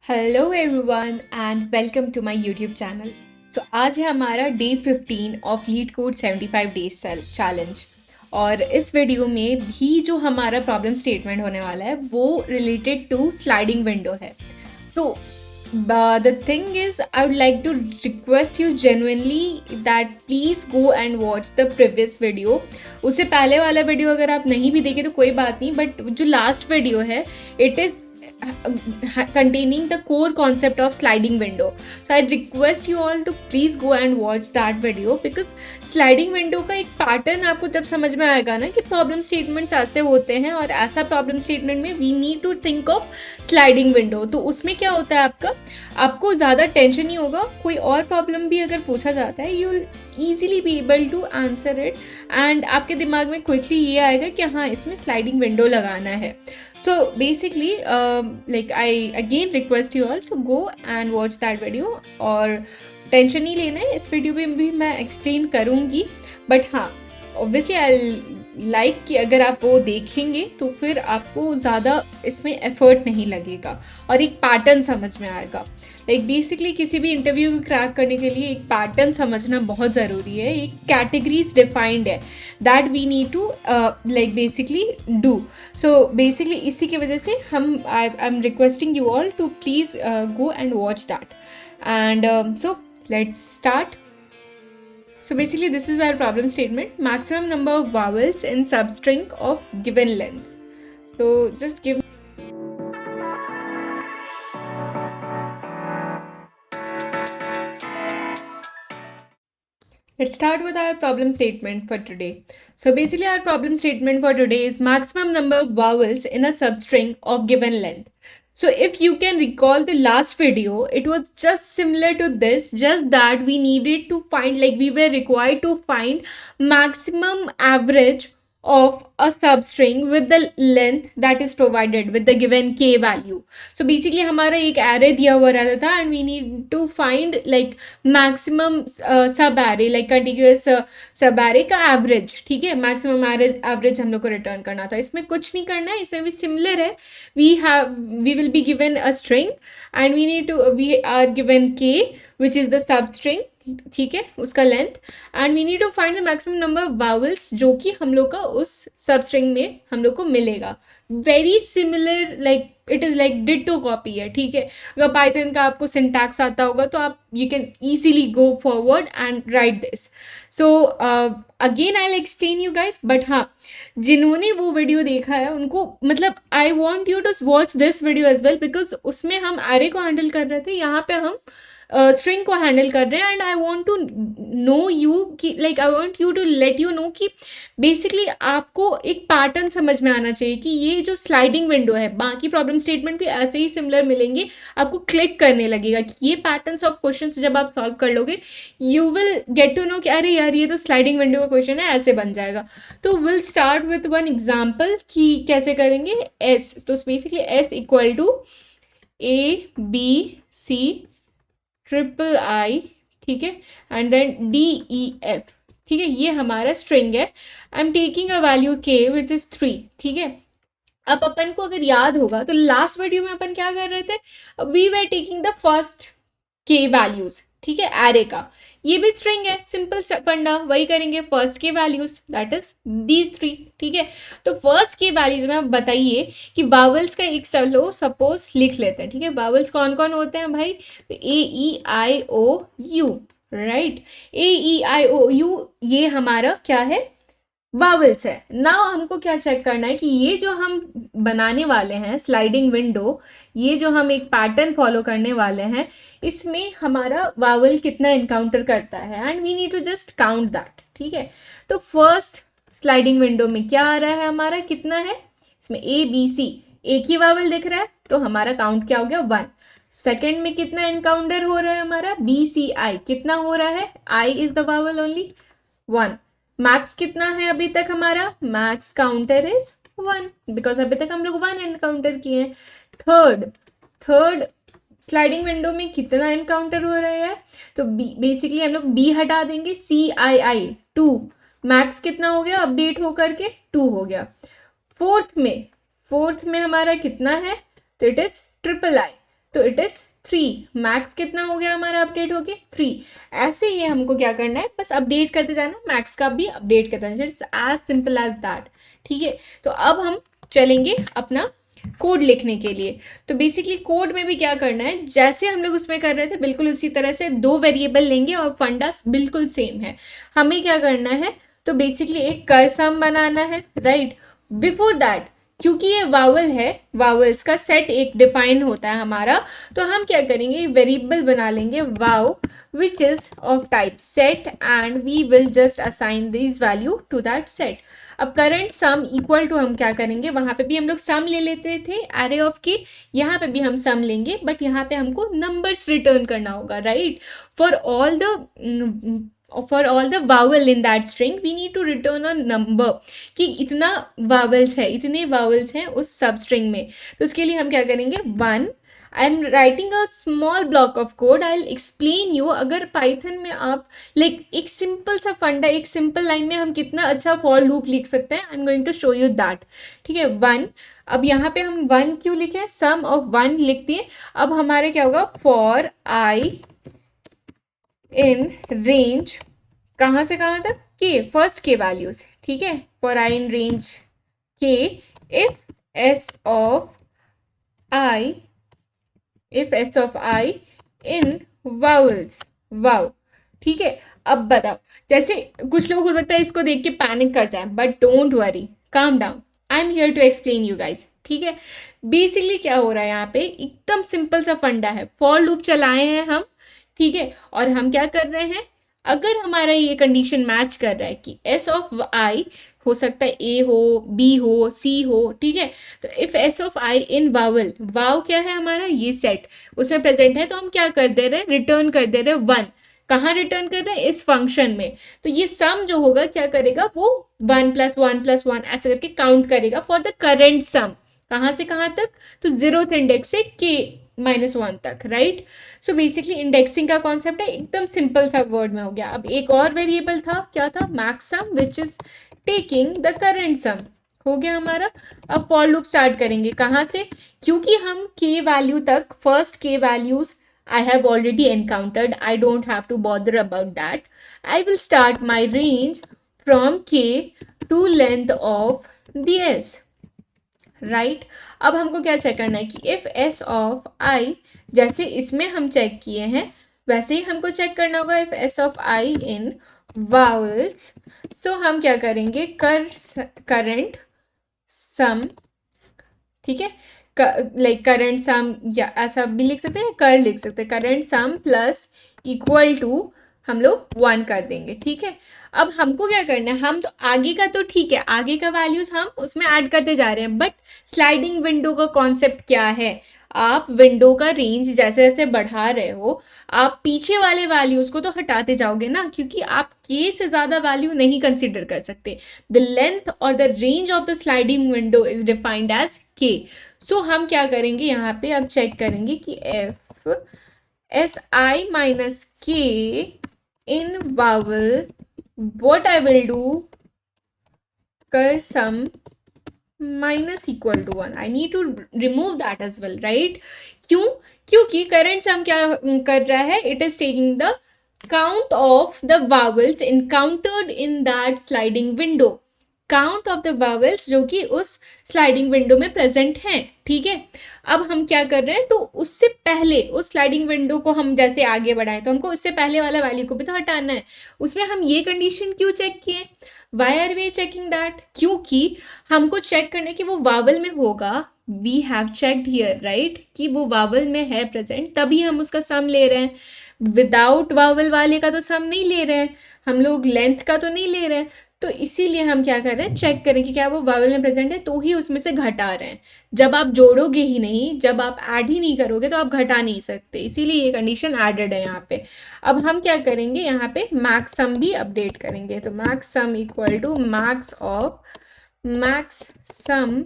Hello everyone and welcome to my YouTube channel. So आज है हमारा day 15 of LeetCode 75 days challenge. और इस वीडियो में भी जो हमारा प्रॉब्लम स्टेटमेंट होने वाला है वो रिलेटेड टू स्लाइडिंग विंडो है। तो the thing is I would like to request you genuinely that please go and watch the previous video. उससे पहले वाला वीडियो अगर आप नहीं भी देखे तो कोई बात नहीं, बट जो लास्ट वीडियो है it is containing the core concept of sliding window. So I request you all to please go and watch that video because sliding window का एक पैटर्न आपको जब समझ में आएगा ना कि प्रॉब्लम स्टेटमेंट्स ऐसे होते हैं और ऐसा प्रॉब्लम स्टेटमेंट में we need to think of sliding window. तो उसमें क्या होता है आपको ज़्यादा टेंशन नहीं होगा। कोई और प्रॉब्लम भी अगर पूछा जाता है you will easily be able to answer it and आपके दिमाग में क्विकली ये आएगा कि हाँ इसमें स्लाइडिंग विंडो लगाना है। So basically, I again request you all to go and watch that video। और टेंशन नहीं लेना है, इस वीडियो में भी मैं एक्सप्लेन करूँगी, बट हाँ ऑब्वियसली आई लाइक कि अगर आप वो देखेंगे तो फिर आपको ज़्यादा इसमें एफर्ट नहीं लगेगा और एक पैटर्न समझ में आएगा। बेसिकली किसी भी इंटरव्यू को क्रैक करने के लिए एक पैटर्न समझना बहुत ज़रूरी है। एक कैटेगरीज डिफाइंड है that we need to basically do. So basically इसी की वजह से I am requesting you all to please go and watch that and so let's start. So basically this is our problem statement: maximum number of vowels in substring of given length. So just give. Let's start with our problem statement for today. So basically our problem statement for today is maximum number of vowels in a substring of given length. So if you can recall the last video, it was just similar to this, just that we needed to find, we were required to find maximum average of a substring with the length that is provided with the given k value. So basically हमारा एक array दिया हुआ रहता था and we need to find maximum sub array, contiguous sub array का average। ठीक है, maximum average हम लोग को return करना था। इसमें कुछ नहीं करना है, इसमें भी similar है। we will be given a string and we are given k which is the substring, ठीक है, उसका length, and we need to find the maximum number of vowels जो कि हम लोग का उस सबस्ट्रिंग में हम लोग को मिलेगा। Very similar, it is ditto copy है। ठीक है, अगर पाइथन का आपको सिंटैक्स आता होगा तो आप you can easily go forward and write this. So again I will explain you guys, but हाँ जिन्होंने वो वीडियो देखा है उनको I want you to watch this video as well because उसमें हम एरे को हैंडल कर रहे थे, यहाँ पे हम स्ट्रिंग को हैंडल कर रहे हैं। And I want to know you कि I want you to let you know कि बेसिकली आपको एक पैटर्न समझ में आना चाहिए कि ये जो स्लाइडिंग विंडो है, बाकी प्रॉब्लम स्टेटमेंट भी ऐसे ही सिमिलर मिलेंगे, आपको क्लिक करने लगेगा कि ये पैटर्न्स ऑफ क्वेश्चंस जब आप सॉल्व कर लोगे you will get to know कि अरे यार ये तो स्लाइडिंग विंडो का क्वेश्चन है, ऐसे बन जाएगा। तो will start with one example कि कैसे करेंगे। एस, तो basically S equal to A B C triple I, ठीक है, and then D E F. ठीक है, ये हमारा स्ट्रिंग है। I am taking a value K which is 3। ठीक है, अब अपन को अगर याद होगा तो लास्ट वीडियो में अपन क्या कर रहे थे, we were taking the first K values. ठीक है, एरे का ये भी स्ट्रिंग है, सिंपल फंडा वही करेंगे, first K values that is these 3। ठीक है, तो फर्स्ट के वैल्यूज में आप बताइए कि वावल्स का एक चलो सपोज लिख लेते हैं। ठीक है, वावल्स कौन कौन होते हैं भाई, तो A E I O U, right, A E I O U ये हमारा क्या है, वावल्स है। नाउ हमको क्या चेक करना है कि ये जो हम बनाने वाले हैं स्लाइडिंग विंडो, ये जो हम एक पैटर्न फॉलो करने वाले हैं, इसमें हमारा वावल कितना इनकाउंटर करता है and we need to just count that. ठीक है, तो फर्स्ट स्लाइडिंग विंडो में क्या आ रहा है हमारा, कितना है, इसमें ए बी सी एक ही वावल दिख रहा है तो हमारा काउंट क्या हो गया, 1। सेकेंड में कितना इनकाउंटर हो रहा है हमारा, बी सी आई कितना हो रहा है, I is the vowel only 1। Max कितना है अभी तक हमारा, मैक्स काउंटर इज 1 बिकॉज अभी तक हम लोग 1 एनकाउंटर किए हैं। थर्ड स्लाइडिंग विंडो में कितना एनकाउंटर हो रहा है, तो बेसिकली हम लोग बी हटा देंगे, सी आई आई 2, मैक्स कितना हो गया अपडेट होकर के 2 हो गया। फोर्थ में हमारा कितना है, तो इट इज ट्रिपल आई, तो इट इज 3। मैक्स कितना हो गया हमारा, अपडेट हो गया 3। ऐसे ही हमको क्या करना है, बस अपडेट करते जाना, मैक्स का भी अपडेट करते जाना, it's as simple as that. ठीक है, तो अब हम चलेंगे अपना कोड लिखने के लिए। तो बेसिकली कोड में भी क्या करना है, जैसे हम लोग उसमें कर रहे थे बिल्कुल उसी तरह से दो वेरिएबल लेंगे और फंडा बिल्कुल सेम है। हमें क्या करना है, तो बेसिकली एक कर सम बनाना है, राइट। बिफोर दैट, क्योंकि ये वावल है, वावल्स का सेट एक डिफाइन होता है हमारा, तो हम क्या करेंगे, वेरिएबल बना लेंगे vow which is of type set and we will just assign this value to that set. अब करंट सम इक्वल टू हम क्या करेंगे, वहां पे भी हम लोग सम ले लेते थे एरे ऑफ के, यहाँ पे भी हम सम लेंगे, बट यहाँ पे हमको नंबर्स रिटर्न करना होगा, right. For all the for all the vowel in that string we need to return a number, कि इतना वावल्स है, इतने वावल्स हैं उस सब स्ट्रिंग में। तो उसके लिए हम क्या करेंगे, 1, I am writing a small block of code, I will explain you. अगर पाइथन में आप लाइक एक सिंपल सा फंडा, एक सिंपल लाइन में हम कितना अच्छा फॉर लूप लिख सकते हैं, I am going to show you that. ठीक है, 1। अब यहाँ पे हम 1 क्यों लिखे हैं, सम ऑफ 1 लिख दिए। अब हमारे क्या होगा, फॉर आई इन रेंज, कहाँ से कहाँ तक, के फर्स्ट के वैल्यूज, ठीक है, फॉर आई इन रेंज के, if S of I, if S of I in vowels, wow. ठीक है, अब बताओ, जैसे कुछ लोग हो सकता है इसको देख के पैनिक कर जाए, but don't worry, calm down, I am here to explain you guys. ठीक है, बेसिकली क्या हो रहा है यहाँ पे, एकदम सिंपल सा फंडा है, फॉर लूप चलाए हैं हम, ठीक है, और हम क्या कर रहे हैं, अगर हमारा ये कंडीशन मैच कर रहा है कि एस ऑफ आई हो सकता है ए हो, बी हो, सी हो, ठीक है, तो if S of I in vowel, vow क्या है हमारा, ये सेट उसमें प्रेजेंट है, तो हम क्या कर दे रहे हैं, रिटर्न कर दे रहे हैं 1। कहाँ रिटर्न कर रहे हैं, इस फंक्शन में। तो ये सम जो होगा क्या करेगा, वो 1 + 1 + 1 ऐसे करके काउंट करेगा फॉर द करेंट सम। कहाँ से कहाँ तक, तो 0th इंडेक्स से के -1 तक, राइट। सो बेसिकली इंडेक्सिंग का कॉन्सेप्ट है, एकदम सिंपल सा वर्ड में हो गया। अब एक और वेरिएबल था, क्या था, max sum which is taking the current sum, हो गया हमारा। अब फॉर लूप स्टार्ट करेंगे, कहाँ से, क्योंकि हम के वैल्यू तक, first K values I have already encountered, I don't have to bother about that. I will start my range from k to length of the s, right. अब हमको क्या चेक करना है कि if s of i, जैसे इसमें हम check किए हैं वैसे ही हमको चेक करना होगा if s of i in vowels। so हम क्या करेंगे, करंट सम, ठीक है, लाइक करंट सम, या ऐसा भी लिख सकते हैं, कर लिख सकते हैं, current sum plus equal to हम लोग 1 कर देंगे। ठीक है, अब हमको क्या करना है, हम तो आगे का तो ठीक है, आगे का वैल्यूज हम उसमें ऐड करते जा रहे हैं, बट स्लाइडिंग विंडो का कॉन्सेप्ट क्या है, आप विंडो का रेंज जैसे जैसे बढ़ा रहे हो, आप पीछे वाले वैल्यूज को तो हटाते जाओगे ना, क्योंकि आप के से ज़्यादा वैल्यू नहीं कंसिडर कर सकते। द लेंथ और the range of the sliding window is defined as K. So हम क्या करेंगे यहाँ पे, अब चेक करेंगे कि F S I minus K in vowel, what I will do, cur sum minus equal to 1, I need to remove that as well, right. क्यों, क्योंकि करंट सम क्या कर रहा है, it is taking the count of the vowels encountered in that sliding window, count of the vowels जो कि उस sliding window में प्रेजेंट हैं। ठीक है, अब हम क्या कर रहे हैं, तो उससे पहले उस स्लाइडिंग विंडो को हम जैसे आगे बढ़ाएं, तो हमको उससे पहले वाला वैल्यू को भी तो हटाना है। उसमें हम ये कंडीशन क्यों चेक किए, why are we checking that, क्योंकि हमको चेक करना कि वो वावल में होगा, we have checked here, right, कि वो वावल में है प्रेजेंट, तभी हम उसका सम ले रहे हैं। विदाउट वावल वाले का तो सम नहीं ले रहे हैं हम लोग, लेंथ का तो नहीं ले रहे हैं, तो इसीलिए हम क्या कर रहे हैं, चेक करें कि क्या वो वावल में प्रेजेंट है, तो ही उसमें से घटा रहे हैं। जब आप जोड़ोगे ही नहीं, जब आप ऐड ही नहीं करोगे, तो आप घटा नहीं सकते, इसीलिए ये कंडीशन एडेड है यहाँ पे। अब हम क्या करेंगे, यहाँ पे मैक्स सम भी अपडेट करेंगे, तो max sum equal to max of max sum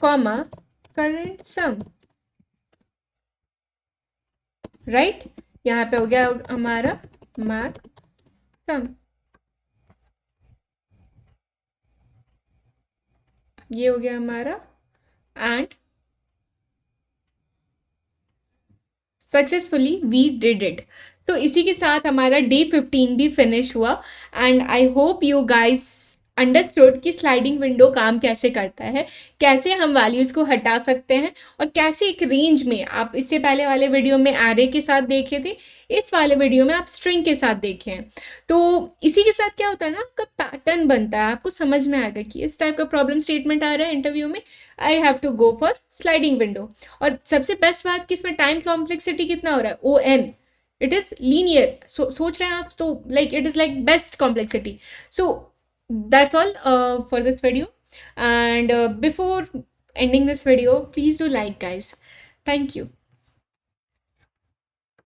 comma current sum, right. यहाँ पे हो गया हमारा मैक्स सम, ये हो गया हमारा, and successfully we did it. तो इसी के साथ हमारा डे 15 भी फिनिश हुआ and I hope you guys understood कि स्लाइडिंग विंडो काम कैसे करता है, कैसे हम वैल्यूज़ को हटा सकते हैं और कैसे एक रेंज में, आप इससे पहले वाले वीडियो में एरे के साथ देखे थे, इस वाले वीडियो में आप स्ट्रिंग के साथ देखे हैं। तो इसी के साथ क्या होता है ना, आपका पैटर्न बनता है, आपको समझ में आएगा कि इस टाइप का प्रॉब्लम स्टेटमेंट आ रहा है इंटरव्यू में, I have to go for sliding window. और सबसे बेस्ट बात कि इसमें टाइम कॉम्प्लेक्सिटी कितना हो रहा है, ON, इट इज़ लीनियर। सोच रहे हैं आप तो like it is like best complexity. So that's all for this video, and before ending this video, please do like, guys. Thank you.